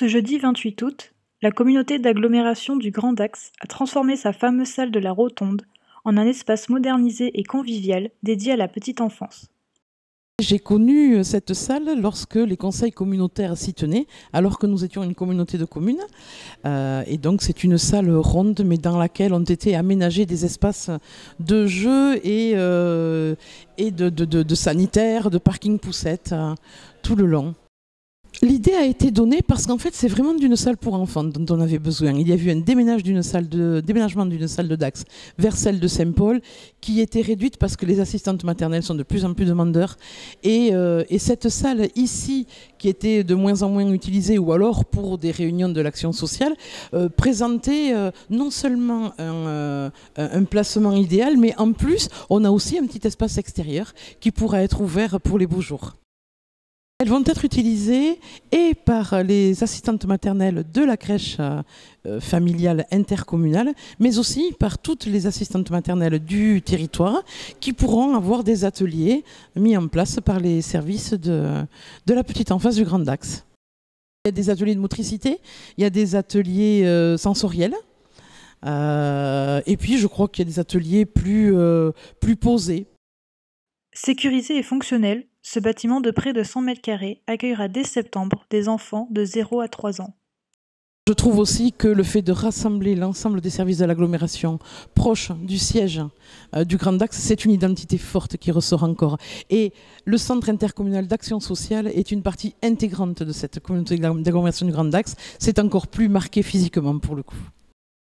Ce jeudi 28 août, la communauté d'agglomération du Grand Dax a transformé sa fameuse salle de la Rotonde en un espace modernisé et convivial dédié à la petite enfance. J'ai connu cette salle lorsque les conseils communautaires s'y tenaient, alors que nous étions une communauté de communes. Et donc c'est une salle ronde, mais dans laquelle ont été aménagés des espaces de jeu et de sanitaires, de parking poussettes, tout le long. L'idée a été donnée parce qu'en fait, c'est vraiment d'une salle pour enfants dont on avait besoin. Il y a eu un déménagement d'une salle de Dax vers celle de Saint-Paul qui était réduite parce que les assistantes maternelles sont de plus en plus demandeurs. Et cette salle ici, qui était de moins en moins utilisée, ou alors pour des réunions de l'action sociale, présentait non seulement un placement idéal, mais en plus, on a aussi un petit espace extérieur qui pourra être ouvert pour les beaux jours. Elles vont être utilisées et par les assistantes maternelles de la crèche familiale intercommunale, mais aussi par toutes les assistantes maternelles du territoire qui pourront avoir des ateliers mis en place par les services de la petite enfance du Grand Dax. Il y a des ateliers de motricité, il y a des ateliers sensoriels, et puis je crois qu'il y a des ateliers plus posés. Sécurisé et fonctionnel, ce bâtiment de près de 100 mètres carrés accueillera dès septembre des enfants de 0 à 3 ans. Je trouve aussi que le fait de rassembler l'ensemble des services de l'agglomération proche du siège du Grand Dax, c'est une identité forte qui ressort encore. Et le centre intercommunal d'action sociale est une partie intégrante de cette communauté d'agglomération du Grand Dax. C'est encore plus marqué physiquement pour le coup.